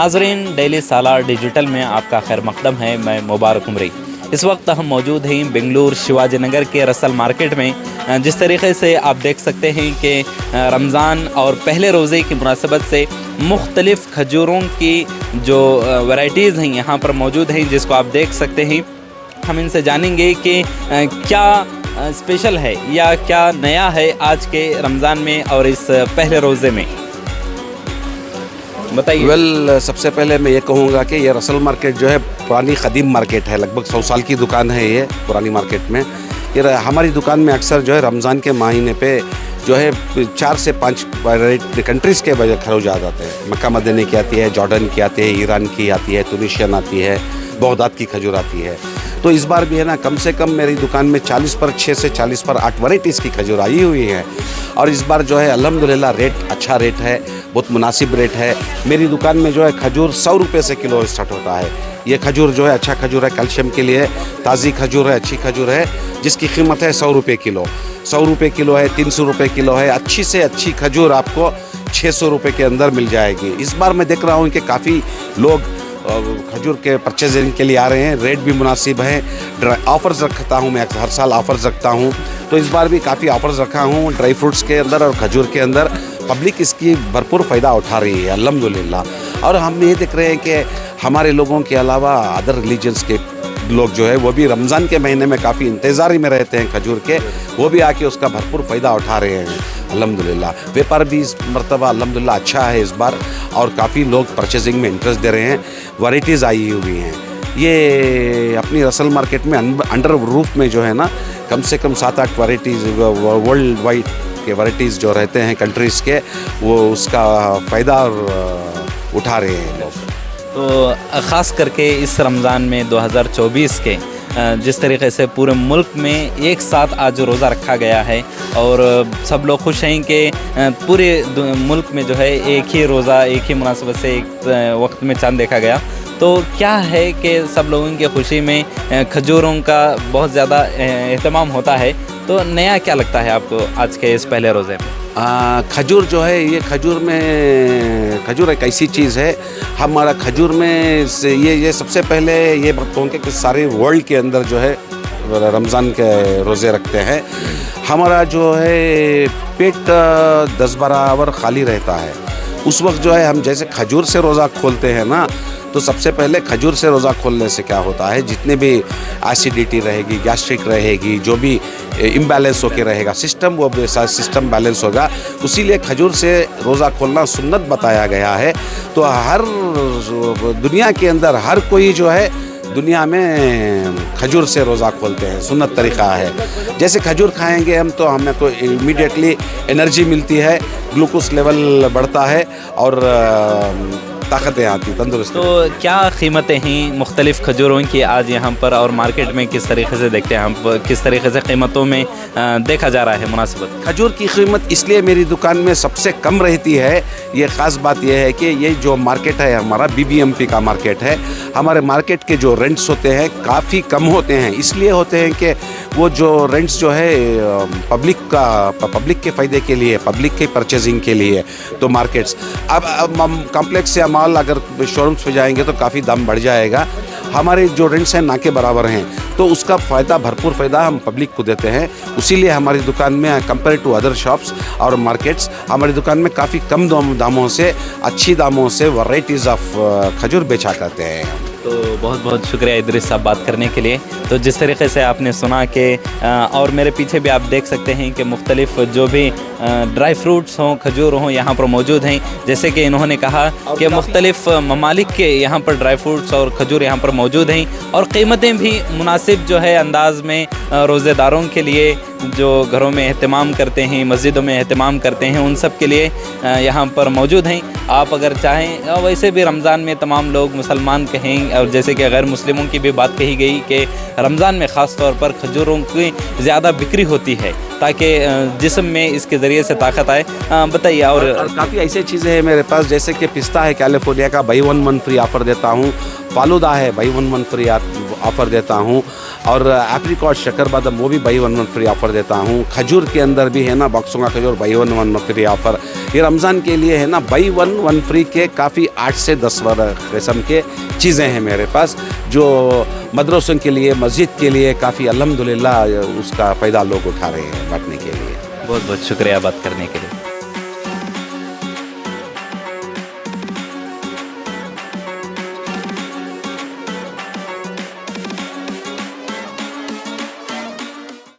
नाज़रीन, डेली सालार डिजिटल में आपका खैर मकदम है। मैं मुबारक उमरी। इस वक्त हम मौजूद हैं बेंगलुरु शिवाजी नगर के रसल मार्केट में। जिस तरीके से आप देख सकते हैं कि रमज़ान और पहले रोज़े की मुनासबत से मुख्तलिफ़ खजूरों की जो वैराइटीज़ हैं यहाँ पर मौजूद हैं, जिसको आप देख सकते हैं। हम इनसे जानेंगे कि क्या स्पेशल है या क्या नया है आज के रमज़ान में और इस पहले रोज़े में, बताइए। सबसे पहले मैं ये कहूँगा कि ये रसल मार्केट जो है पुरानी क़दीम मार्केट है, लगभग 100 साल की दुकान है ये पुरानी मार्केट में। ये हमारी दुकान में अक्सर जो है रमज़ान के महीने पे जो है 4 से 5 कंट्रीज़ के वजह खरोज आ जाते हैं। मक्का मदीने की आती है, जॉर्डन की आती है, ईरान की आती है, तुनिशियन आती है, बगदाद की खजूर आती है। तो इस बार भी है ना, कम से कम मेरी दुकान में 6 से 40 पर 8 वैराइटीज़ की खजूर आई हुई है। और इस बार जो है अल्हम्दुलिल्लाह रेट अच्छा रेट है, बहुत मुनासिब रेट है। मेरी दुकान में जो है खजूर 100 रुपये से किलो स्टार्ट होता है। ये खजूर जो है अच्छा खजूर है, कैल्शियम के लिए ताज़ी खजूर है, अच्छी खजूर है, जिसकी कीमत है 100 रुपये किलो। 100 रुपये किलो है, 300 रुपये किलो है। अच्छी से अच्छी खजूर आपको 600 रुपये के अंदर मिल जाएगी। इस बार मैं देख रहा हूँ कि काफ़ी लोग खजूर के परचेजिंग के लिए आ रहे हैं। रेट भी मुनासिब है। ऑफ़र्स रखता हूँ मैं, हर साल ऑफ़र्स रखता हूँ, तो इस बार भी काफ़ी ऑफ़र्स रखा हूँ ड्राई फ्रूट्स के अंदर और खजूर के अंदर। पब्लिक इसकी भरपूर फ़ायदा उठा रही है अल्हम्दुलिल्लाह। और हम ये देख रहे हैं कि हमारे लोगों के अलावा अदर रिलीजन्स के लोग जो है वो भी रमज़ान के महीने में काफ़ी इंतज़ारी में रहते हैं खजूर के, वो भी आके उसका भरपूर फ़ायदा उठा रहे हैं अल्हम्दुलिल्लाह। व्यापार भी इस मरतबा अल्हम्दुलिल्लाह अच्छा है इस बार, और काफ़ी लोग परचेजिंग में इंटरेस्ट दे रहे हैं। वैराइटीज़ आई हुई हैं। ये अपनी रसल मार्केट में अंडर रूफ में जो है ना, कम से कम 7-8 वैराइटीज़ वर्ल्ड वाइड के वैराइटीज़ जो रहते हैं कंट्रीज़ के, वो उसका फ़ायदा उठा रहे हैं लोग। तो ख़ास करके इस रमज़ान में 2024 के जिस तरीके से पूरे मुल्क में एक साथ आज रोज़ा रखा गया है और सब लोग खुश हैं कि पूरे मुल्क में जो है एक ही रोज़ा एक ही मुनासबत से एक वक्त में चाँद देखा गया, तो क्या है कि सब लोगों की खुशी में खजूरों का बहुत ज़्यादा एहतमाम होता है। तो नया क्या लगता है आपको आज के इस पहले रोज़े में? खजूर जो है, ये खजूर एक ऐसी चीज़ है, हमारा खजूर में से ये सबसे पहले ये बताऊँ कि सारे वर्ल्ड के अंदर जो है रमज़ान के रोज़े रखते हैं। हमारा जो है पेट 10-12 आवर खाली रहता है। उस वक्त जो है हम जैसे खजूर से रोज़ा खोलते हैं ना, तो सबसे पहले खजूर से रोज़ा खोलने से क्या होता है, जितने भी एसिडिटी रहेगी, गैस्ट्रिक रहेगी, जो भी इम्बैलेंस होके रहेगा सिस्टम, वो सिस्टम बैलेंस होगा। उसीलिए खजूर से रोज़ा खोलना सुन्नत बताया गया है। तो हर दुनिया के अंदर हर कोई जो है दुनिया में खजूर से रोज़ा खोलते हैं, सुन्नत तरीक़ा है। जैसे खजूर खाएंगे हम तो हमें तो इमीडिएटली एनर्जी मिलती है, ग्लूकोज लेवल बढ़ता है और ताकतें आती, तंदुरुस्त। तो क्या कीमतें हैं मुख्तलिफ़ खजूरों की आज यहाँ पर, और मार्केट में किस तरीके से देखते हैं हम, किस तरीके से कीमतों में देखा जा रहा है मुनासिबत? खजूर की कीमत इसलिए मेरी दुकान में सबसे कम रहती है, ये ख़ास बात यह है कि ये जो मार्केट है हमारा BBMP का मार्केट है। हमारे मार्केट के जो रेंट्स होते हैं काफ़ी कम होते हैं। इसलिए होते हैं कि वो जो रेंट्स जो है पब्लिक के फ़ायदे के लिए, पब्लिक के परचेजिंग के लिए। तो मार्केट्स अब कॉम्प्लेक्स या मॉल अगर शोरूम्स पे जाएंगे तो काफ़ी दाम बढ़ जाएगा। हमारे जो रेंट्स हैं ना के बराबर हैं, तो उसका फ़ायदा, भरपूर फ़ायदा हम पब्लिक को देते हैं। उसीलिए हमारी दुकान में कंपेयर टू अदर शॉप्स और मार्केट्स, हमारी दुकान में काफ़ी कम दामों से, अच्छी दामों से वैराइटीज़ ऑफ खजूर बेचा करते हैं। तो बहुत बहुत शुक्रिया इदरीस साहब बात करने के लिए। तो जिस तरीके से आपने सुना कि और मेरे पीछे भी आप देख सकते हैं कि मुख्तलिफ जो भी ड्राई फ्रूट्स हों, खजूर हों, यहाँ पर मौजूद हैं। जैसे कि इन्होंने कहा कि मुख्तलिफ ममालिक के यहाँ पर ड्राई फ्रूट्स और खजूर यहाँ पर मौजूद हैं, और क़ीमतें भी मुनासिब जो है अंदाज़ में रोज़ेदारों के लिए, जो घरों में एहतमाम करते हैं, मस्जिदों में एहतमाम करते हैं, उन सब के लिए यहाँ पर मौजूद हैं। आप अगर चाहें, वैसे भी रमज़ान में तमाम लोग मुसलमान कहें, और जैसे कि गैर मुस्लिमों की भी बात कही गई कि रमज़ान में ख़ास तौर पर खजूरों की ज़्यादा बिक्री होती है ताकि जिस्म में इसके ज़रिए से ताकत आए। बताइए। और काफ़ी ऐसी चीज़ें हैं मेरे पास, जैसे कि पिस्ता है कैलिफोर्निया का, by one one free offer देता हूँ। फालूदा है, by one one free offer देता हूँ। और एप्रिकॉट शक्कर-बादाम, वो भी by one one free offer देता हूँ। खजूर के अंदर भी है ना, बॉक्सों का खजूर by one one free offer. ये रमज़ान के लिए है ना बाई वन फ्री के काफ़ी 8 से 10 किस्म के चीज़ें हैं मेरे पास, जो मदरसों के लिए, मस्जिद के लिए काफ़ी अल्हम्दुलिल्लाह उसका फ़ायदा लोग उठा रहे हैं बांटने के लिए। बहुत बहुत शुक्रिया बात करने के लिए।